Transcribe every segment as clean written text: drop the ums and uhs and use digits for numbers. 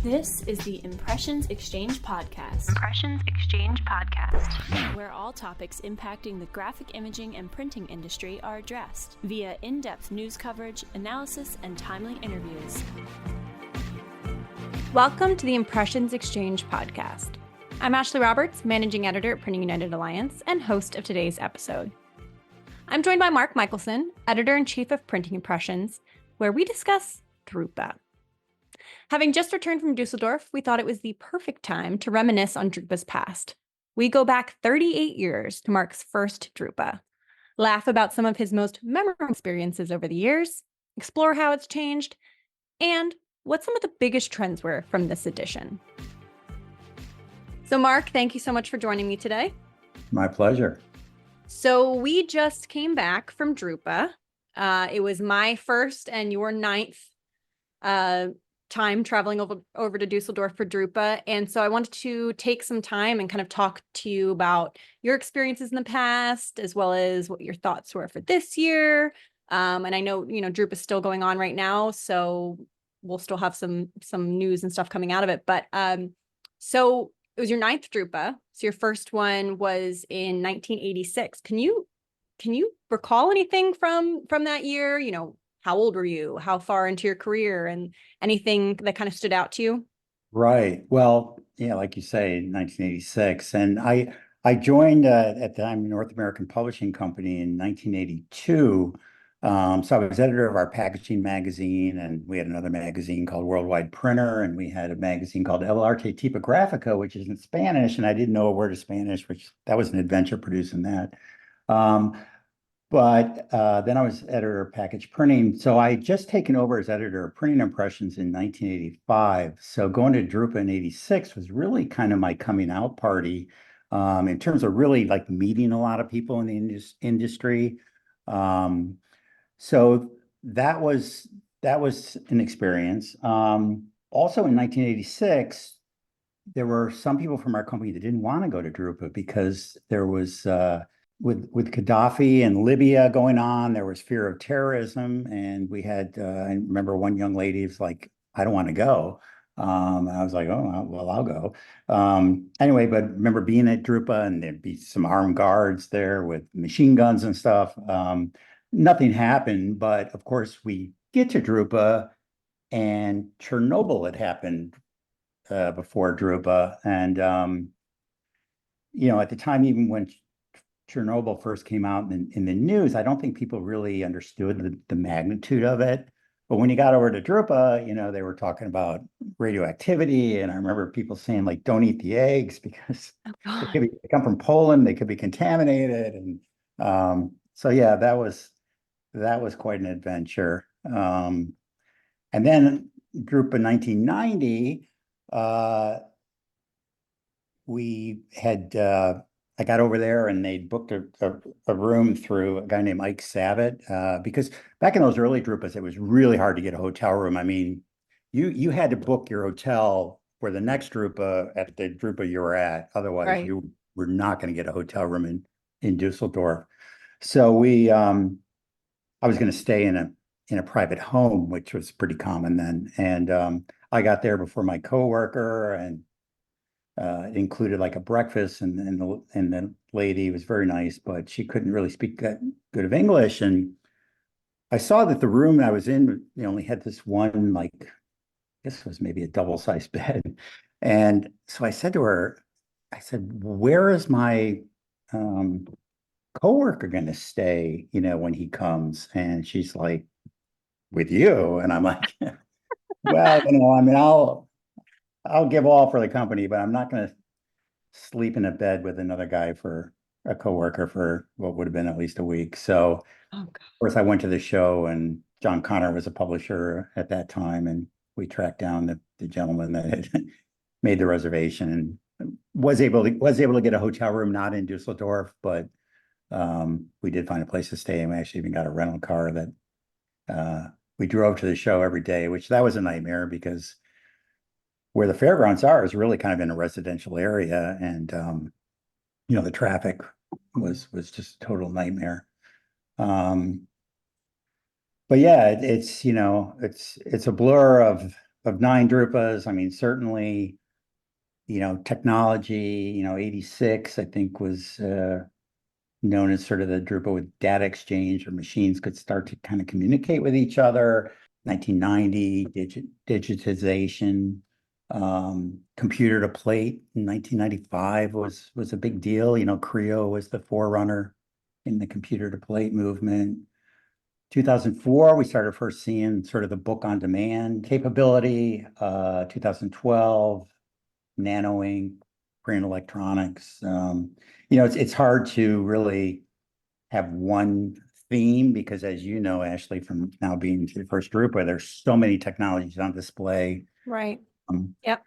This is the Impressions Xchange podcast. Impressions Xchange podcast, where all topics impacting the graphic imaging and printing industry are addressed via in-depth news coverage, analysis, and timely interviews. Welcome to the Impressions Xchange podcast. I'm Ashley Roberts, managing editor at Printing United Alliance and host of today's episode. I'm joined by Mark Michelson, editor-in-chief of Printing Impressions, where we discuss drupa. Having just returned from Dusseldorf, we thought it was the perfect time to reminisce on drupa's past. We go back 38 years to Mark's first drupa, laugh about some of his most memorable experiences over the years, explore how it's changed, and what some of the biggest trends were from this edition. So Mark, thank you so much for joining me today. My pleasure. So we just came back from drupa. It was my first and your ninth time traveling over to Dusseldorf for drupa. And so I wanted to take some time and kind of talk to you about your experiences in the past, as well as what your thoughts were for this year. And I know, drupa is still going on right now, so we'll still have some news and stuff coming out of it. But so it was your ninth drupa. So your first one was in 1986. Can you recall anything from that year? How old were you? How far into your career, and anything that kind of stood out to you? Right. Well, yeah, like you say, 1986. And I joined at the time North American Publishing Company in 1982. So I was editor of our packaging magazine, and we had another magazine called Worldwide Printer, and we had a magazine called El Arte Tipográfico, which is in Spanish, and I didn't know a word of Spanish, which that was an adventure producing that. But then I was editor of package printing. So I had just taken over as editor of Printing Impressions in 1985. So going to drupa in 86 was really kind of my coming out party in terms of really like meeting a lot of people in the industry. So that was an experience. Also in 1986, there were some people from our company that didn't want to go to drupa because there was with Gaddafi and Libya going on, there was fear of terrorism, and we had I remember one young lady was like, "I don't want to go." And I was like, "Oh, well, I'll go." Anyway, but remember being at drupa, and there'd be some armed guards there with machine guns and stuff. Nothing happened, but of course we get to drupa, and Chernobyl had happened before drupa, and at the time, even when Chernobyl first came out in the news, I don't think people really understood the magnitude of it. But when you got over to drupa, they were talking about radioactivity. And I remember people saying, like, don't eat the eggs because they come from Poland, they could be contaminated. And so, yeah, that was quite an adventure. And then drupa 1990, we had... I got over there and they booked a room through a guy named Ike Savitt because back in those early drupas, it was really hard to get a hotel room. I mean, you had to book your hotel for the next drupa at the drupa you were at. Otherwise, right, you were not going to get a hotel room in Dusseldorf. So I was going to stay in a private home, which was pretty common then. And I got there before my coworker, and it included like a breakfast, and the lady was very nice, but she couldn't really speak that good of English. And I saw that the room I was in, only had this one, like, I guess it was maybe a double-sized bed. And so I said to her, where is my coworker going to stay, when he comes? And she's like, with you. And I'm like, well, I mean, I'll give all for the company, but I'm not going to sleep in a bed with another guy for a coworker for what would have been at least a week. So, of course, I went to the show, and John Connor was a publisher at that time, and we tracked down the gentleman that had made the reservation and was able to get a hotel room, not in Dusseldorf, but we did find a place to stay, and we actually even got a rental car that we drove to the show every day, which that was a nightmare because where the fairgrounds are is really kind of in a residential area, and the traffic was just a total nightmare. But yeah, it's a blur of of 9 drupas, I mean, certainly, technology, 86, I think was known as sort of the drupa with data exchange, or machines could start to kind of communicate with each other. 1990, digitization, computer to plate in 1995 was a big deal. Creo was the forerunner in the computer to plate movement. 2004, we started first seeing sort of the book on demand capability. 2012, nano ink, green electronics. It's hard to really have one theme because, as you know, Ashley, from now being the first drupa, there's so many technologies on display. Right. Um, Yep.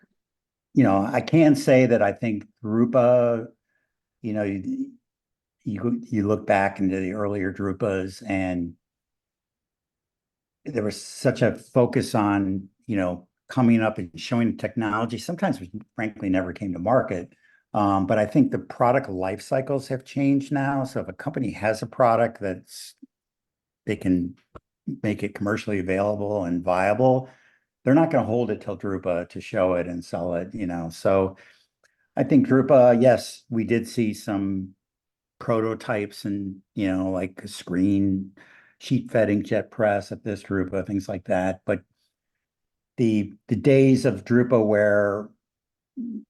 I can say that I think drupa, you look back into the earlier drupas, and there was such a focus on, coming up and showing technology. Sometimes we frankly never came to market. But I think the product life cycles have changed now. So if a company has a product they can make it commercially available and viable, they're not going to hold it till drupa to show it and sell it, So I think drupa, yes, we did see some prototypes and, like a screen, sheet fed inkjet press at this drupa, things like that. But the days of drupa where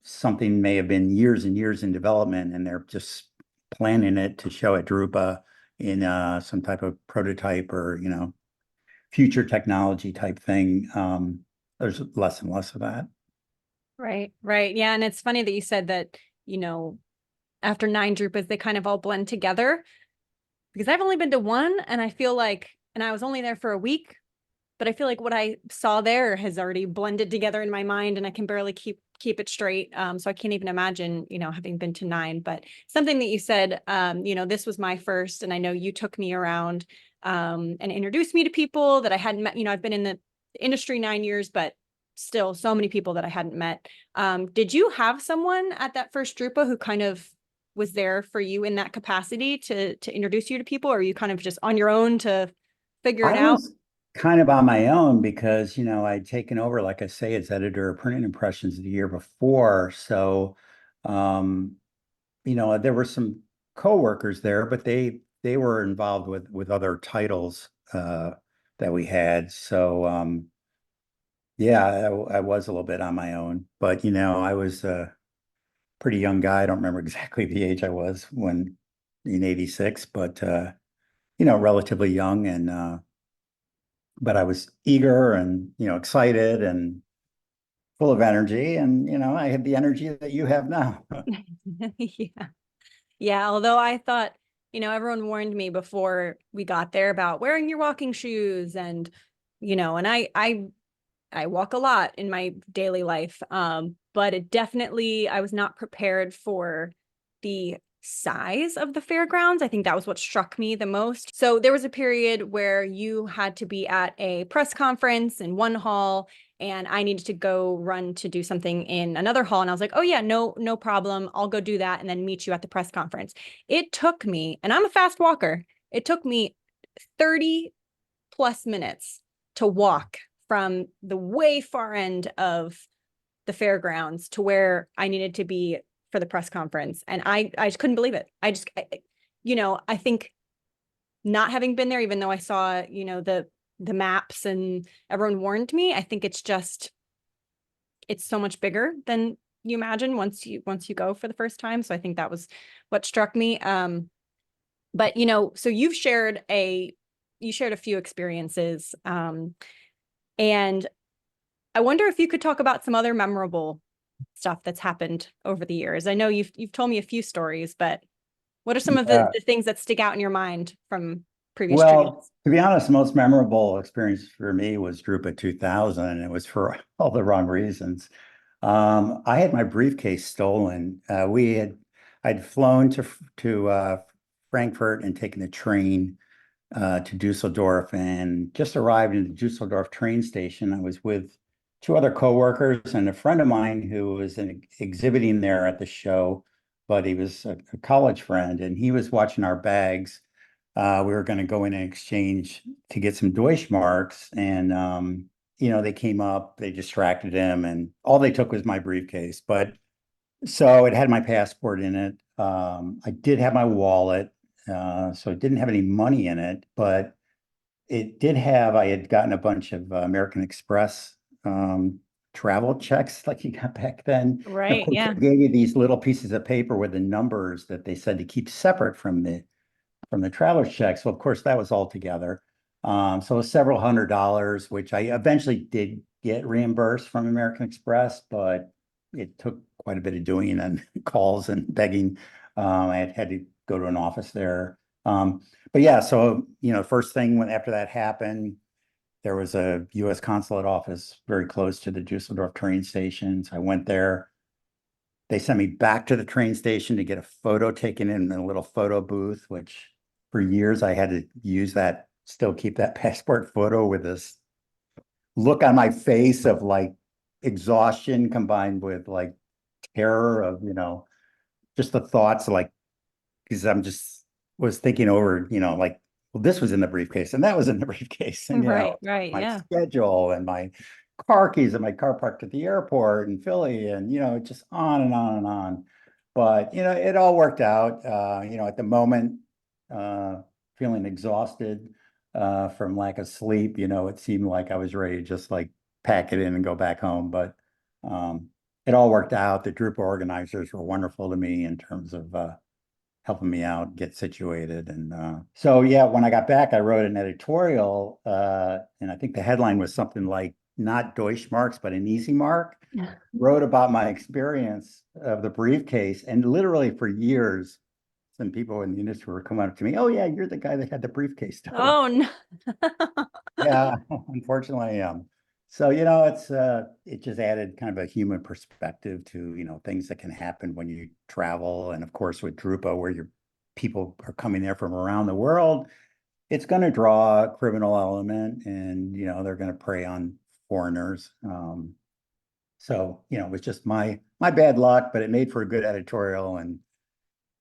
something may have been years and years in development and they're just planning it to show at drupa in some type of prototype or, future technology type thing, there's less and less of that. Right. Right. Yeah. And it's funny that you said that, after 9 drupas, they kind of all blend together, because I've only been to one, and I feel like, and I was only there for a week, but I feel like what I saw there has already blended together in my mind, and I can barely keep it straight. So I can't even imagine, having been to 9. But something that you said, this was my first, and I know you took me around and introduced me to people that I hadn't met. I've been in the industry 9 years, but still so many people that I hadn't met. Did you have someone at that first drupa who kind of was there for you in that capacity to introduce you to people, or are you kind of just on your own to figure it I out? was kind of on my own because, I'd taken over, like I say, as editor of Printing Impressions the year before. So, there were some coworkers there, but they were involved with other titles that we had. So, yeah, I was a little bit on my own, but, I was a pretty young guy. I don't remember exactly the age I was when in 86, but, relatively young, and but I was eager and, excited and full of energy. And, I had the energy that you have now. Yeah. Yeah. Although I thought, everyone warned me before we got there about wearing your walking shoes, and, and I walk a lot in my daily life. But it definitely, I was not prepared for the size of the fairgrounds. I think that was what struck me the most. So there was a period where you had to be at a press conference in one hall, and I needed to go run to do something in another hall. And I was like, oh yeah, no problem. I'll go do that and then meet you at the press conference. It took me, and I'm a fast walker, it took me 30 plus minutes to walk from the way far end of the fairgrounds to where I needed to be for the press conference. And I just couldn't believe it. I think not having been there, even though I saw, the maps and everyone warned me, I think it's so much bigger than you imagine once you go for the first time. So I think that was what struck me. But, so you shared a few experiences. And I wonder if you could talk about some other memorable stuff that's happened over the years. I know you've told me a few stories, but what are some of Yeah. the things that stick out in your mind from previous Well, trips? to be honest, the most memorable experience for me was Drupa 2000, and it was for all the wrong reasons. I had my briefcase stolen. I'd flown to Frankfurt and taken the train to Dusseldorf, and just arrived in the Dusseldorf train station. I was with 2 other coworkers and a friend of mine who was exhibiting there at the show, but he was a college friend, and he was watching our bags. We were going to go in and exchange to get some Deutschmarks, and they came up, they distracted him, and all they took was my briefcase. But so it had my passport in it. I did have my wallet, so it didn't have any money in it, but it did have, I had gotten a bunch of American Express travel checks like you got back then. And of Right. course, Yeah. they gave you these little pieces of paper with the numbers that they said to keep separate from the traveler's check. So of course that was all together. So it was several $100s, which I eventually did get reimbursed from American Express, but it took quite a bit of doing and calls and begging. I had to go to an office there. But yeah, so first thing after that happened, there was a U.S. consulate office very close to the Dusseldorf train station. So I went there. They sent me back to the train station to get a photo taken in a little photo booth, which for years I had to use that, still keep that passport photo with this look on my face of like exhaustion combined with like terror of, just the thoughts like, because I'm just was thinking over, like, well, this was in the briefcase and that was in the briefcase, and Right. Right. my Yeah. schedule and my car keys and my car parked at the airport in Philly, and just on and on and on. But it all worked out. At the moment, feeling exhausted from lack of sleep, it seemed like I was ready to just like pack it in and go back home. But it all worked out. The Drupa organizers were wonderful to me in terms of helping me out, get situated. And so, yeah, when I got back, I wrote an editorial, and I think the headline was something like, not Deutschmarks, but an easy mark. Wrote about my experience of the briefcase. And literally for years, some people in the industry were coming up to me, oh, yeah, you're the guy that had the briefcase stolen. Oh no. Yeah, unfortunately, I am. So, it just added kind of a human perspective to, things that can happen when you travel. And of course, with Drupa, where people are coming there from around the world, it's going to draw a criminal element, and, they're going to prey on foreigners. So, it was just my bad luck, but it made for a good editorial, and,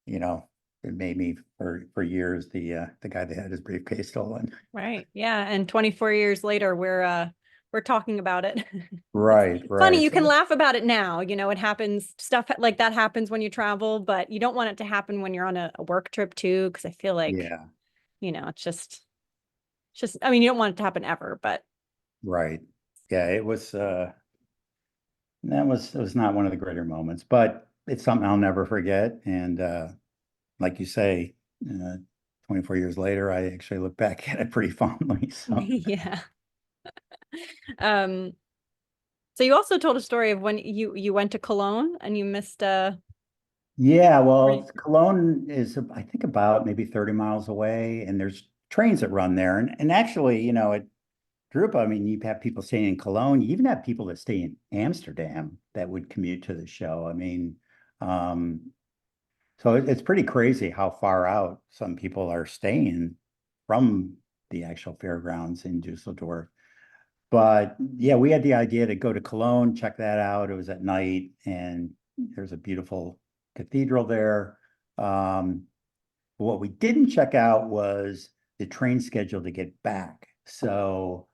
it made me for years the guy that had his briefcase stolen. Right. Yeah. And 24 years later, we're talking about it. Right, Funny, right. you So can laugh about it now. It happens, stuff like that happens when you travel, but you don't want it to happen when you're on a work trip too, because I feel like, yeah, it's just, I mean, you don't want it to happen ever, but right. Yeah, it was not one of the greater moments, but it's something I'll never forget. And like you say, uh, 24 years later, I actually look back at it pretty fondly. So yeah. Um, so you also told a story of when you went to Cologne and you missed yeah, well, Right. Cologne is, I think, about maybe 30 miles away, and there's trains that run there. And actually, at Drupa, I mean, you have people staying in Cologne. You even have people that stay in Amsterdam that would commute to the show. I mean, um, so it's pretty crazy how far out some people are staying from the actual fairgrounds in Dusseldorf. But yeah, we had the idea to go to Cologne, check that out. It was at night, and there's a beautiful cathedral there. What we didn't check out was the train schedule to get back. So,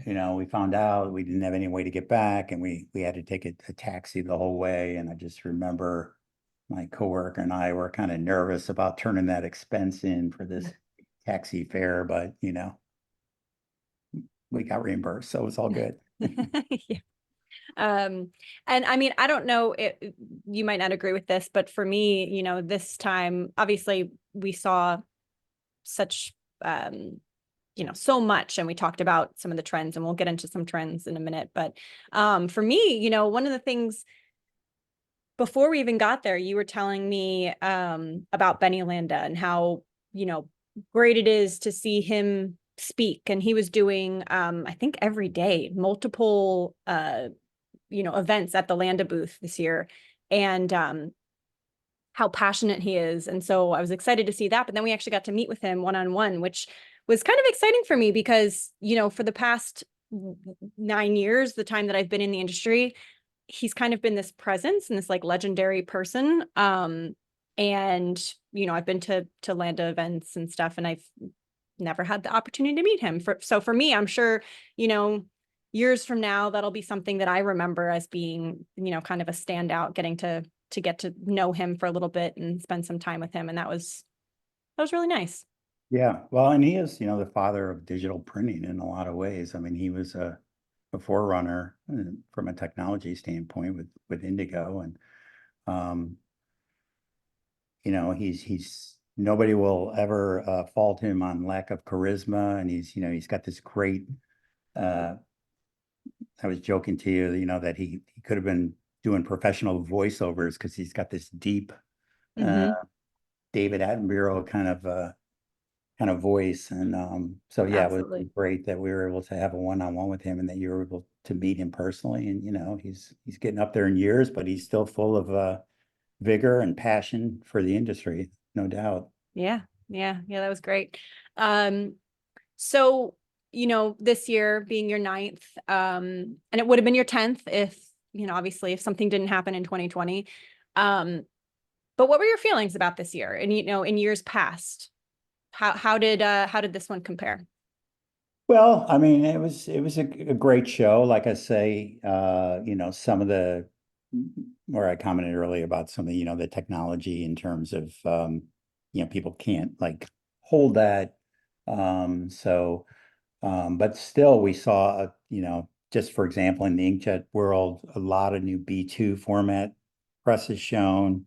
we found out we didn't have any way to get back, and we had to take a taxi the whole way. And I just remember my coworker and I were kind of nervous about turning that expense in for this taxi fare, but we got reimbursed, so it was all good. Yeah. And I mean, I don't know, you might not agree with this, but for me, this time, obviously we saw such, so much, and we talked about some of the trends, and we'll get into some trends in a minute. But for me, one of the things before we even got there, you were telling me about Benny Landa and how, great it is to see him speak. And he was doing, I think every day, multiple, events at the Landa booth this year. And how passionate he is. And so I was excited to see that. But then we actually got to meet with him one-on-one, which was kind of exciting for me because, for the past 9 years, the time that I've been in the industry, he's kind of been this presence and this like legendary person. And, I've been to Landa events and stuff, and I've never had the opportunity to meet him. So for me, I'm sure, years from now, that'll be something that I remember as being, kind of a standout, getting to get to know him for a little bit and spend some time with him. And that was really nice. Yeah, well, and he is, the father of digital printing in a lot of ways. I mean, he was a forerunner from a technology standpoint with Indigo, and um, he's nobody will ever fault him on lack of charisma, and he's got this great. I was joking to you, that he could have been doing professional voiceovers because he's got this deep Mm-hmm. David Attenborough kind of voice. And so yeah, it was Absolutely. great that we were able to have a one-on-one with him and that you were able to meet him personally. And he's getting up there in years, but he's still full of vigor and passion for the industry, no doubt. Yeah. That was great. So, this year being your ninth, and it would have been your 10th if, obviously if something didn't happen in 2020. But what were your feelings about this year? And, in years past, how did this one compare? Well, I mean, it was a great show. Like I say, some of the where I commented earlier about some of the technology in terms of people can't like hold that. But still we saw just for example in the inkjet world, a lot of new B2 format presses shown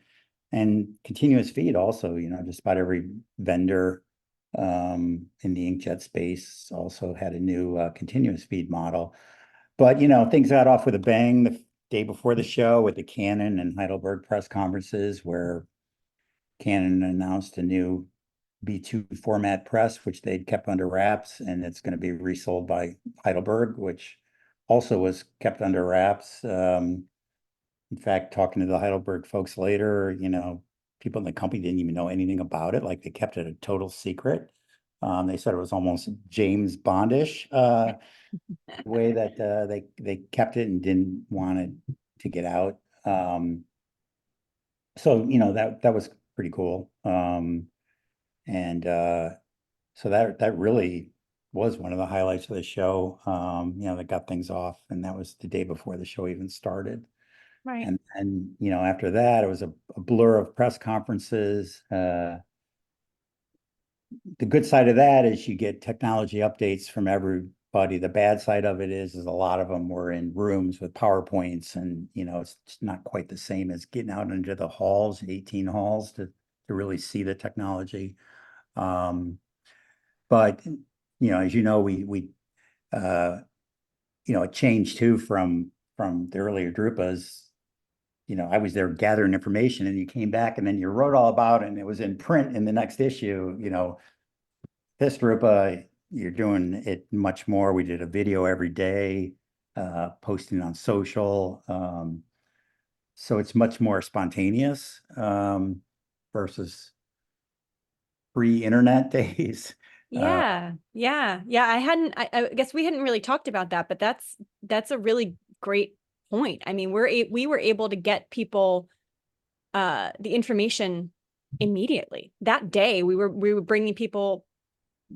and continuous feed also, just about every vendor in the inkjet space also had a new continuous feed model. But things got off with a bang the day before the show with the Canon and Heidelberg press conferences, where Canon announced a new B2 format press, which they'd kept under wraps, and it's going to be resold by Heidelberg, which also was kept under wraps. In fact, talking to the Heidelberg folks later, people in the company didn't even know anything about it. Like they kept it a total secret. They said it was almost James Bondish the way that they kept it and didn't want it to get out. So that was pretty cool. And so that really was one of the highlights of the show. That got things off, and that was the day before the show even started. Right. And after that, it was a blur of press conferences. The good side of that is you get technology updates from everybody. The bad side of it is a lot of them were in rooms with PowerPoints, and it's not quite the same as getting out into the halls, 18 halls to really see the technology. But as we it changed too from the earlier drupas. I was there gathering information, and you came back and then you wrote all about it, and it was in print in the next issue. This drupa, you're doing it much more. We did a video every day, posting on social. So it's much more spontaneous versus pre-internet days. Yeah. I guess we hadn't really talked about that, but that's a really great point. I mean, we were able to get people the information immediately. That day we were bringing people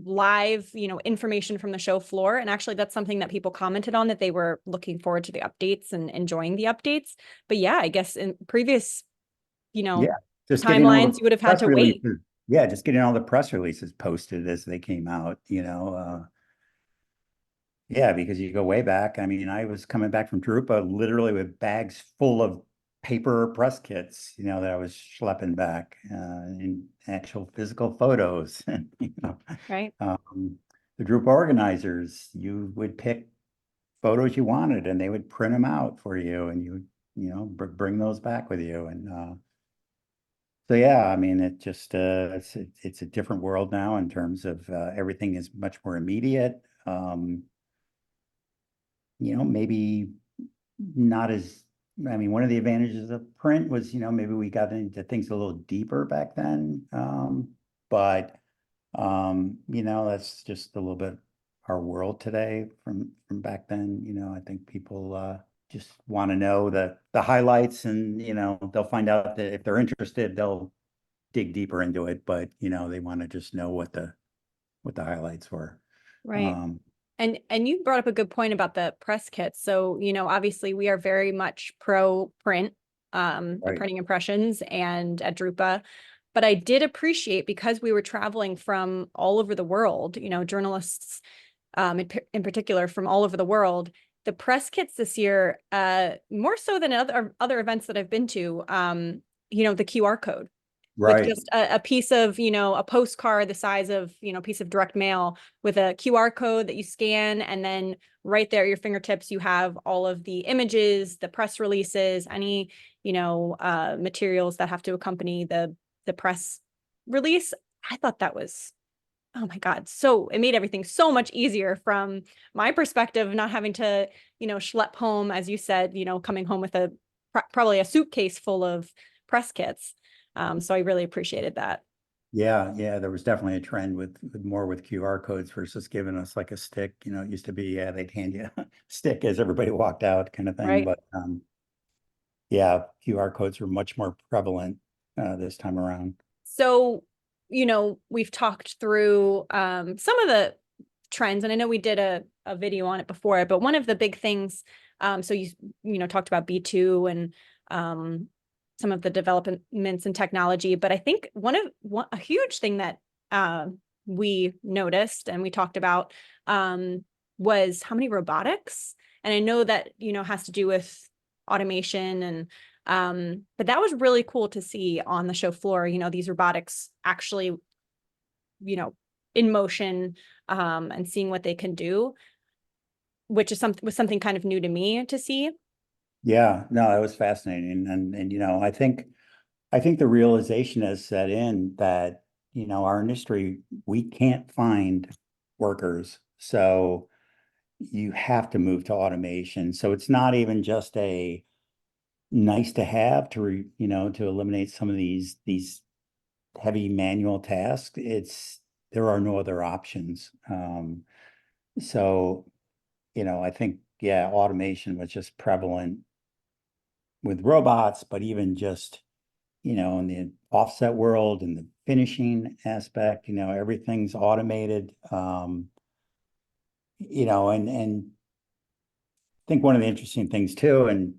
live, information from the show floor. And actually that's something that people commented on, that they were looking forward to the updates and enjoying the updates. But yeah, I guess in previous, Yeah, just getting all timelines, the you would have had press to wait. releases. Yeah, just getting all the press releases posted as they came out, yeah, because you go way back. I mean, I was coming back from Drupa literally with bags full of paper press kits, that I was schlepping back in actual physical photos. Right. The Drupa organizers, you would pick photos you wanted, and they would print them out for you, and you would, bring those back with you. And so yeah, I mean, it's a different world now in terms of everything is much more immediate. Maybe not as, I mean, one of the advantages of print was, maybe we got into things a little deeper back then. But that's just a little bit our world today from back then. I think people just want to know the highlights, and they'll find out that if they're interested, they'll dig deeper into it. But they want to just know what the highlights were. Right. And you brought up a good point about the press kits. So, obviously we are very much pro print at Right. Printing Impressions and at Drupa. But I did appreciate, because we were traveling from all over the world, journalists in particular from all over the world, the press kits this year, more so than other events that I've been to, the QR code with Right. just a piece of, a postcard the size of, a piece of direct mail with a QR code that you scan. And then right there at your fingertips, you have all of the images, the press releases, any, materials that have to accompany the press release. I thought that was, oh my God. So it made everything so much easier from my perspective, not having to, schlep home, as you said, coming home with probably a suitcase full of press kits. So I really appreciated that. Yeah, yeah, there was definitely a trend with more with QR codes versus giving us like a stick. It used to be, yeah, they'd hand you a stick as everybody walked out kind of thing. Right. But yeah, QR codes were much more prevalent this time around. So, we've talked through some of the trends, and I know we did a video on it before, but one of the big things, so you talked about B2 and some of the developments in technology, but I think a huge thing that we noticed and we talked about was how many robotics. And I know that, has to do with automation and but that was really cool to see on the show floor, these robotics actually, in motion, and seeing what they can do, which is something kind of new to me to see. Yeah, no, it was fascinating. And I think the realization has set in that, our industry, we can't find workers. So you have to move to automation. So it's not even just a nice to have to eliminate some of these heavy manual tasks. There are no other options. So, I think, yeah, automation was just prevalent with robots, but even just, in the offset world and the finishing aspect, everything's automated. And I think one of the interesting things too, and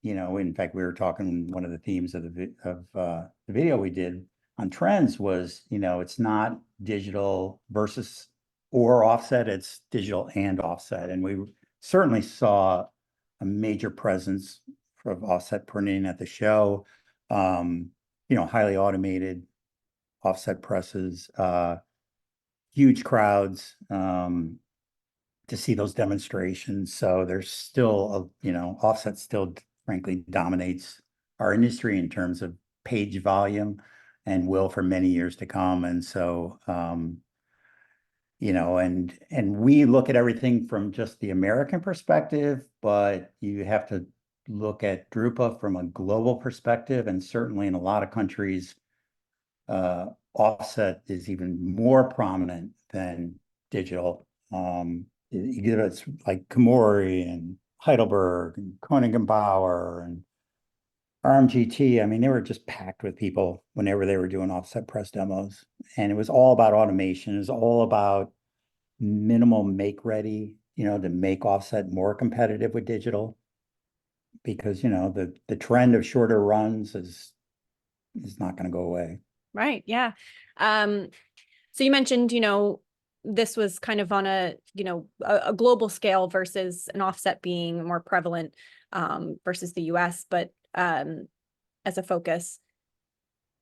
in fact, we were talking, one of the themes of the video we did on trends was, it's not digital versus or offset, it's digital and offset. And we certainly saw a major presence of offset printing at the show. Highly automated offset presses, huge crowds to see those demonstrations. So there's still offset still frankly dominates our industry in terms of page volume and will for many years to come. And so, and we look at everything from just the American perspective, but you have to look at drupa from a global perspective. And certainly in a lot of countries, offset is even more prominent than digital. It's like Komori and Heidelberg and Koenigsbauer and RMGT. I mean, they were just packed with people whenever they were doing offset press demos. And it was all about automation. It was all about minimal make ready, to make offset more competitive with digital. Because, the trend of shorter runs is not going to go away. Right. Yeah. So you mentioned, this was kind of on a global scale versus an offset being more prevalent versus the US, but as a focus.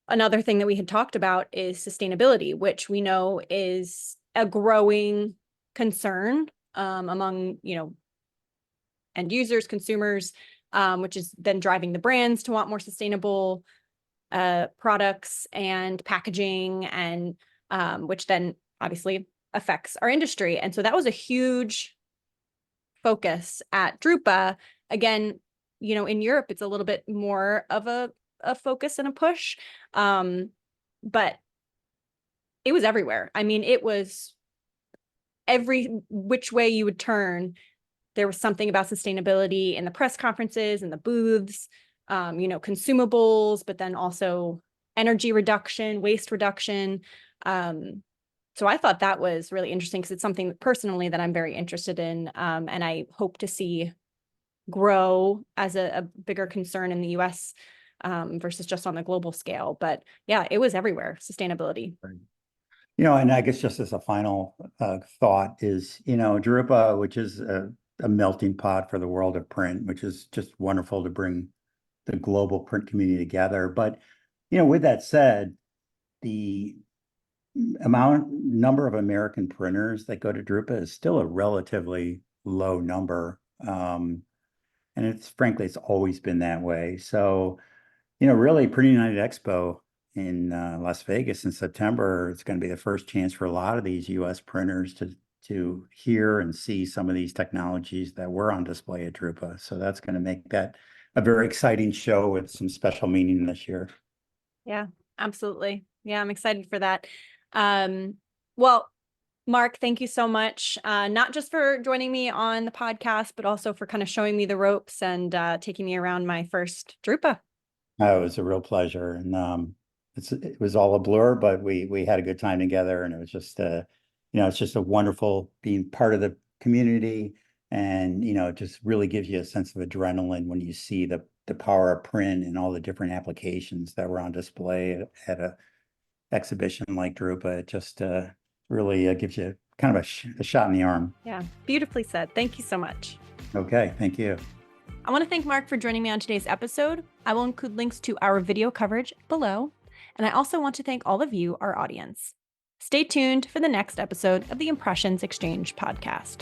Another thing that we had talked about is sustainability, which we know is a growing concern among, end users, consumers, which is then driving the brands to want more sustainable products and packaging, and which then obviously affects our industry. And so that was a huge focus at drupa. Again, in Europe, it's a little bit more of a focus and a push. But it was everywhere. I mean, it was every which way you would turn, there was something about sustainability in the press conferences and the booths, consumables, but then also energy reduction, waste reduction. So I thought that was really interesting because it's something personally that I'm very interested in, and I hope to see grow as a bigger concern in the US versus just on the global scale. But yeah, it was everywhere, sustainability. Right. And I guess just as a final thought is, drupa, which is a melting pot for the world of print, which is just wonderful to bring the global print community together. But, with that said, the number of American printers that go to drupa is still a relatively low number. And frankly, it's always been that way. So, really Printing United Expo in Las Vegas in September, it's going to be the first chance for a lot of these US printers to hear and see some of these technologies that were on display at drupa. So that's going to make that a very exciting show with some special meaning this year. Yeah, absolutely. Yeah, I'm excited for that. Well, Mark, thank you so much, not just for joining me on the podcast, but also for kind of showing me the ropes and taking me around my first drupa. Oh, it was a real pleasure. And it was all a blur, but we had a good time together, and it was just it's just a wonderful being part of the community, and it just really gives you a sense of adrenaline when you see the power of print and all the different applications that were on display at a exhibition like drupa. It just really gives you kind of a shot in the arm. Yeah, beautifully said. Thank you so much. Okay, thank you. I want to thank Mark for joining me on today's episode. I will include links to our video coverage below. And I also want to thank all of you, our audience. Stay tuned for the next episode of the Impressions Xchange podcast.